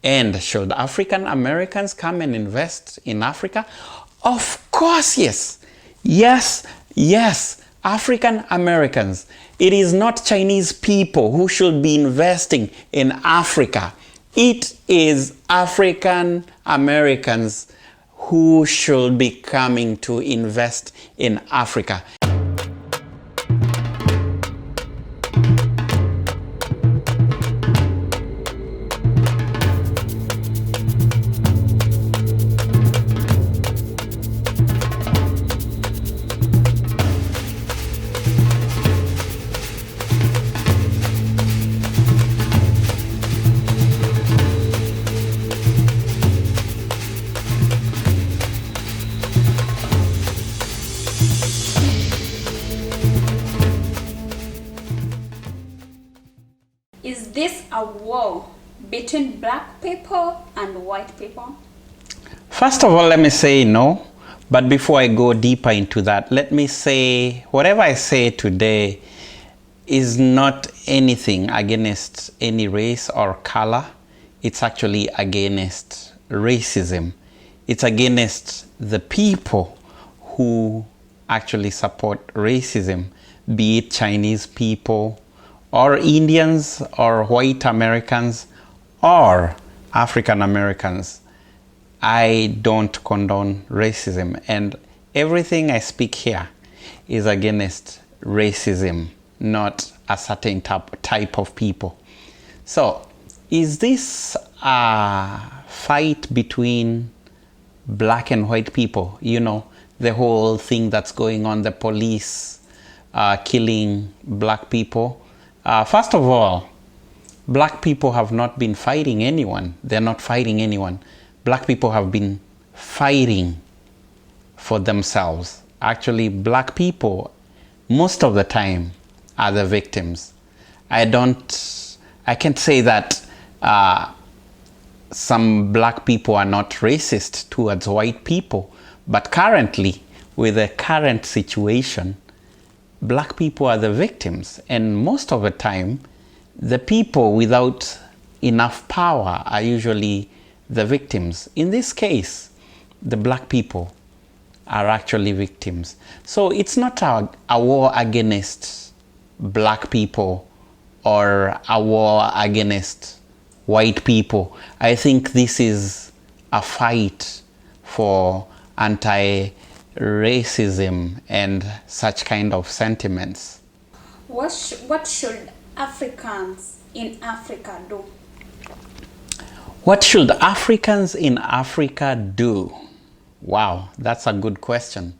And should African Americans come and invest in Africa? Of course, yes. Yes, yes, African Americans. It is not Chinese people who should be investing in Africa. It is African Americans who should be coming to invest in Africa. Is this a war between black people and white people? First of all, let me say no. But before I go deeper into that, let me say whatever I say today is not anything against any race or color. It's actually against racism. It's against the people who actually support racism, be it Chinese people, or Indians, or white Americans, or African Americans. I don't condone racism, and everything I speak here is against racism, not a certain type of people. So, is this a fight between black and white people? You know, the whole thing that's going on, the police killing black people. First of all, black people have not been fighting anyone. They're not fighting anyone. Black people have been fighting for themselves. Actually, black people, most of the time, are the victims. I can't say that some black people are not racist towards white people, but currently, with the current situation, black people are the victims, and most of the time, the people without enough power are usually the victims. In this case, the black people are actually victims. So it's not a war against black people or a war against white people. I think this is a fight for anti-racism and such kind of sentiments. What should Africans in Africa do? What should Africans in Africa do? Wow, that's a good question.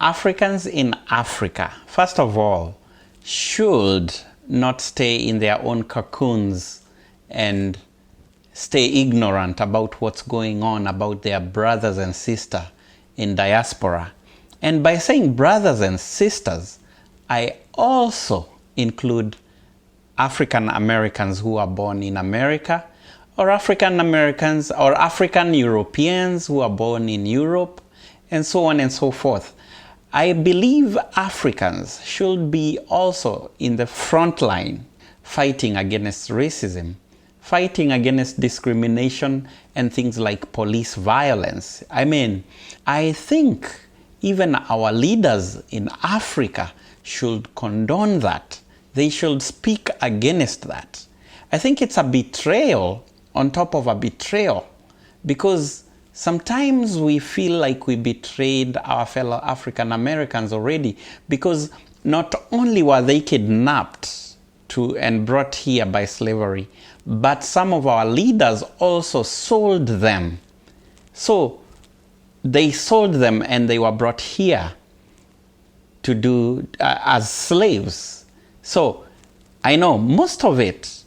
Africans in Africa, first of all, should not stay in their own cocoons and stay ignorant about what's going on about their brothers and sisters in diaspora. And by saying brothers and sisters, I also include African Americans who are born in America, or African Americans or African Europeans who are born in Europe, and so on and so forth. I believe Africans should be also in the front line fighting against racism, fighting against discrimination and things like police violence. I mean, I think even our leaders in Africa should condone that. They should speak against that. I think it's a betrayal on top of a betrayal, because sometimes we feel like we betrayed our fellow African Americans already, because not only were they kidnapped and brought here by slavery, but some of our leaders also sold them. So they sold them and they were brought here to do as slaves. So I know most of it,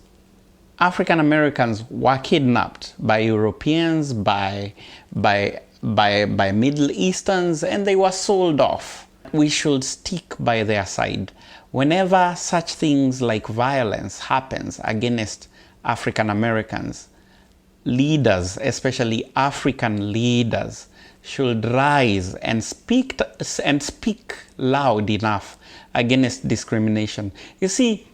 African Americans were kidnapped by Europeans, by Middle Easterns, and they were sold off. We should stick by their side. Whenever such things like violence happens against African Americans, leaders, especially African leaders, should rise and speak loud enough against discrimination. You see,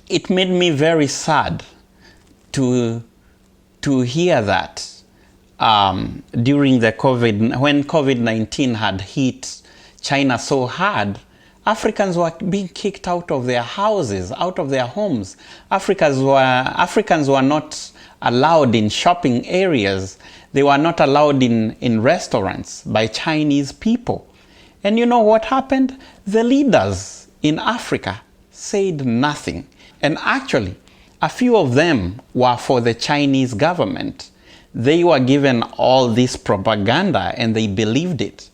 it made me very sad to to hear that during the when COVID-19 had hit China so hard, Africans were being kicked out of their houses, out of their homes. Africans were not allowed in shopping areas. They were not allowed in restaurants by Chinese people. And you know what happened? The leaders in Africa said nothing. And actually, a few of them were for the Chinese government. They were given all this propaganda and they believed it,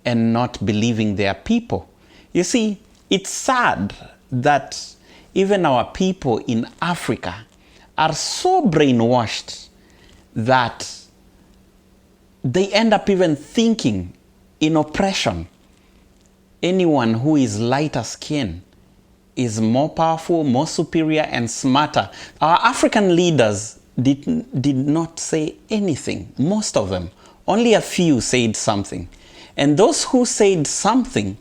and not believing their people. You see, it's sad that even our people in Africa are so brainwashed that they end up even thinking in oppression. Anyone who is lighter skin is more powerful, more superior, and smarter. Our African leaders did not say anything, most of them. Only a few said something. And those who said something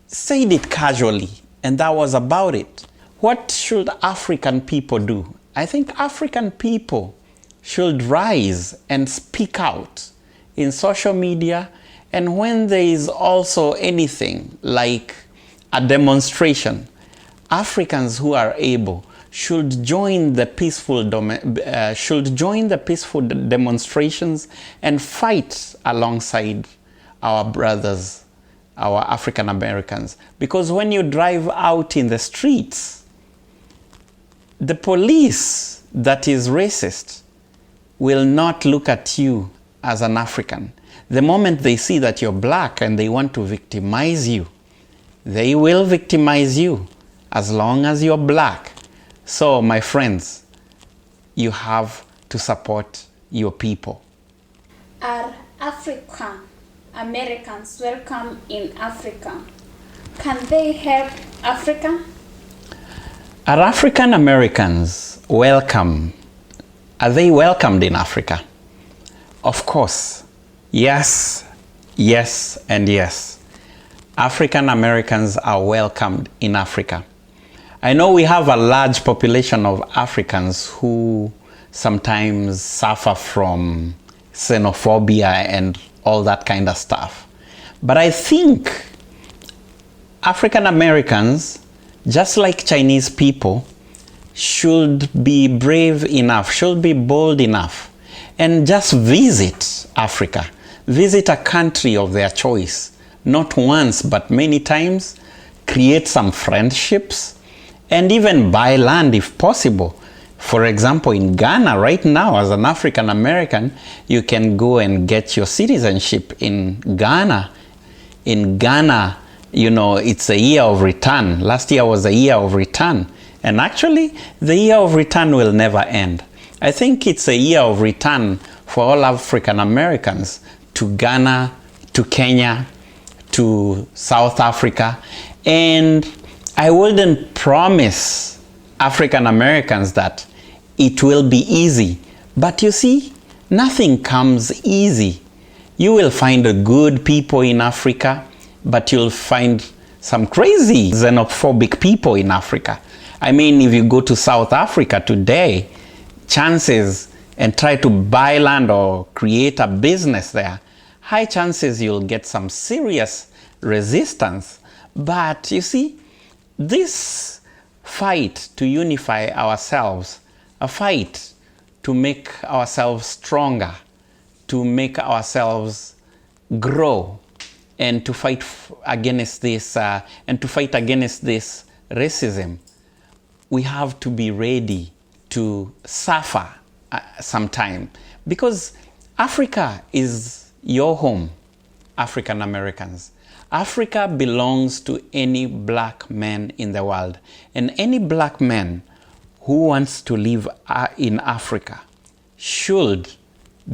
said it casually, and that was about it. What should African people do? I think African people should rise and speak out in social media, and when there is also anything like a demonstration, Africans who are able should join the peaceful demonstrations and fight alongside our brothers, our African Americans. Because when you drive out in the streets, the police that is racist will not look at you as an African. The moment they see that you're black and they want to victimize you, they will victimize you as long as you're black. So, my friends, you have to support your people. Are African Americans welcome in Africa? Can they help Africa? Are African Americans welcome? Are they welcomed in Africa? Of course. Yes, yes, and yes. African Americans are welcomed in Africa. I know we have a large population of Africans who sometimes suffer from xenophobia and all that kind of stuff. But I think African Americans, just like Chinese people, should be brave enough, should be bold enough, and just visit Africa. Visit a country of their choice. Not once, but many times. Create some friendships, and even buy land if possible. For example, in Ghana right now, as an African American, you can go and get your citizenship in Ghana. In Ghana, you know, it's a year of return. Last year was a year of return. And actually, the year of return will never end. I think it's a year of return for all African Americans to Ghana, to Kenya, to South Africa. And I wouldn't promise African Americans that it will be easy. But you see, nothing comes easy. You will find good people in Africa, but you'll find some crazy xenophobic people in Africa. I mean, if you go to South Africa today, chances and try to buy land or create a business there, high chances you'll get some serious resistance. But you see, this fight to unify ourselves, a fight to make ourselves stronger, to make ourselves grow, and to fight against this racism, we have to be ready to suffer sometime, because Africa is your home, African Americans. Africa belongs to any black man in the world, and any black man who wants to live in Africa should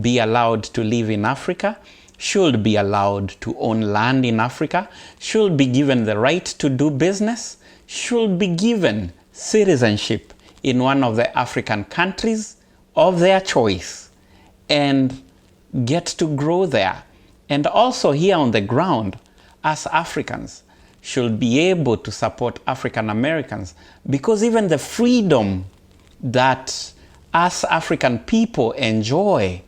be allowed to live in Africa, should be allowed to own land in Africa, should be given the right to do business, should be given citizenship in one of the African countries of their choice, and get to grow there. And also here on the ground, as Africans, should be able to support African Americans, because even the freedom that us African people enjoy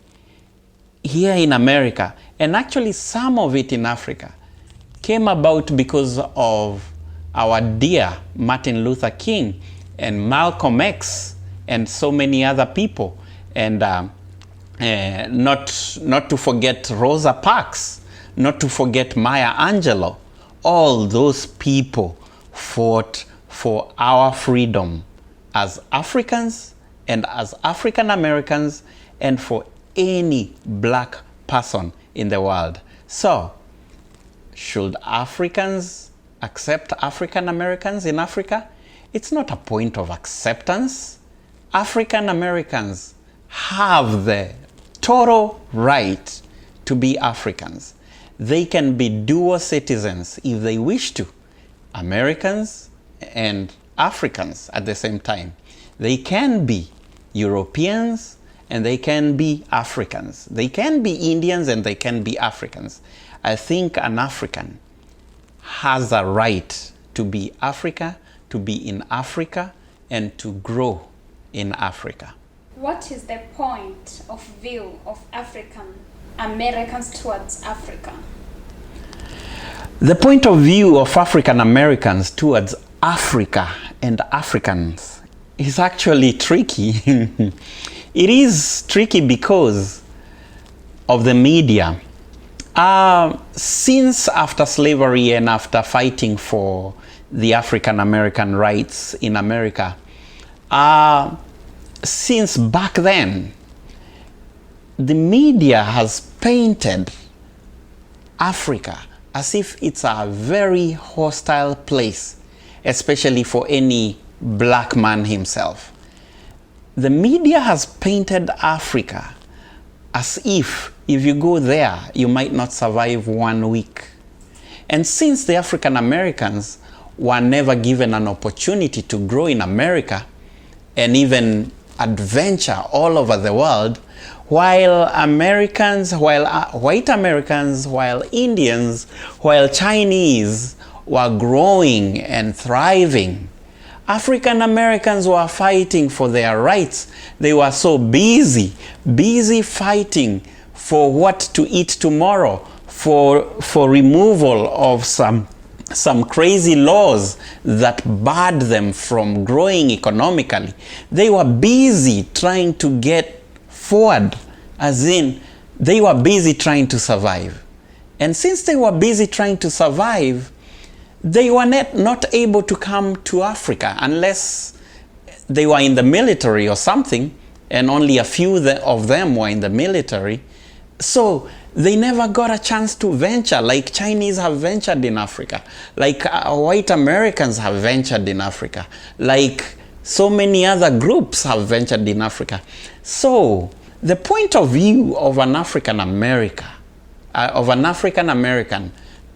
here in America, and actually some of it in Africa, came about because of our dear Martin Luther King and Malcolm X and so many other people, and not to forget Rosa Parks, not to forget Maya Angelou. All those people fought for our freedom as Africans and as African Americans, and for any black person in the world. So, should Africans accept African Americans in Africa? It's not a point of acceptance. African Americans have the total right to be Africans. They can be dual citizens if they wish to, Americans and Africans at the same time. They can be Europeans and they can be Africans. They can be Indians and they can be Africans. I think an African has a right to be Africa, to be in Africa, and to grow in Africa. What is the point of view of African Americans towards Africa? The point of view of African Americans towards Africa and Africans is actually tricky. It is tricky because of the media. Since after slavery and after fighting for the African American rights in America, since back then, the media has painted Africa as if it's a very hostile place, especially for any black man himself. The media has painted Africa as if you go there, you might not survive 1 week. And since the African Americans were never given an opportunity to grow in America and even adventure all over the world, while Americans, while white Americans, while Indians, while Chinese were growing and thriving, African Americans were fighting for their rights. They were so busy fighting for what to eat tomorrow, for removal of some crazy laws that barred them from growing economically. They were busy trying to get forward, as in they were busy trying to survive. And since they were busy trying to survive, they were not able to come to Africa unless they were in the military or something, and only a few of them were in the military. So they never got a chance to venture, like Chinese have ventured in Africa, like white Americans have ventured in Africa, like so many other groups have ventured in Africa. So the point of view of an African American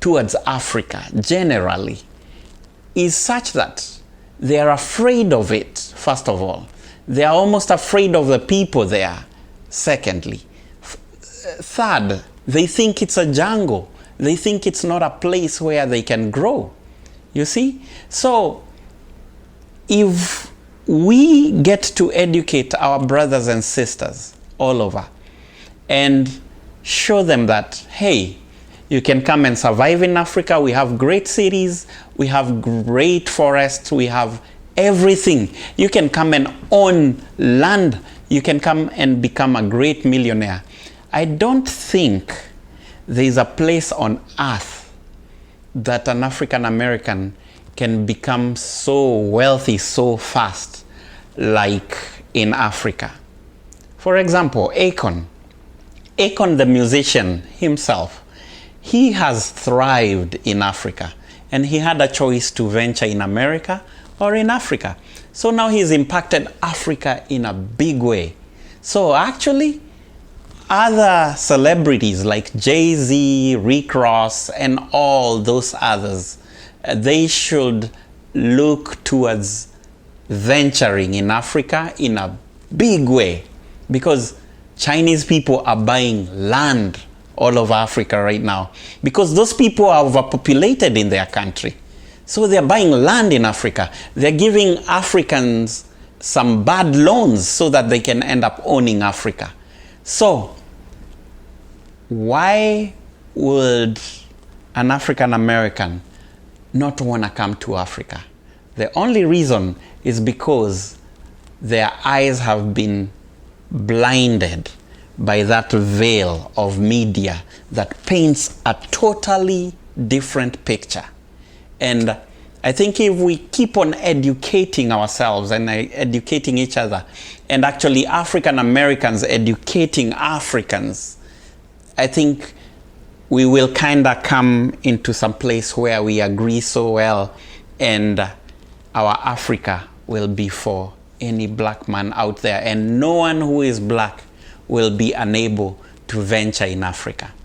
towards Africa generally is such that they are afraid of it, first of all. They are almost afraid of the people there, secondly. Third, they think it's a jungle. They think it's not a place where they can grow. You see? So, if we get to educate our brothers and sisters all over and show them that, hey, you can come and survive in Africa. We have great cities. We have great forests. We have everything. You can come and own land. You can come and become a great millionaire. I don't think there is a place on earth that an African American can become so wealthy so fast like in Africa. For example, Akon the musician himself, he has thrived in Africa, and he had a choice to venture in America or in Africa. So now he's impacted Africa in a big way. So actually, other celebrities like Jay-Z, Rick Ross, and all those others, they should look towards venturing in Africa in a big way, because Chinese people are buying land all over Africa right now because those people are overpopulated in their country. So they're buying land in Africa. They're giving Africans some bad loans so that they can end up owning Africa. So why would an African American not want to come to Africa? The only reason is because their eyes have been blinded by that veil of media that paints a totally different picture. And I think if we keep on educating ourselves and educating each other, and actually African Americans educating Africans, I think we will kind of come into some place where we agree so well, and our Africa will be for any black man out there, and no one who is black will be unable to venture in Africa.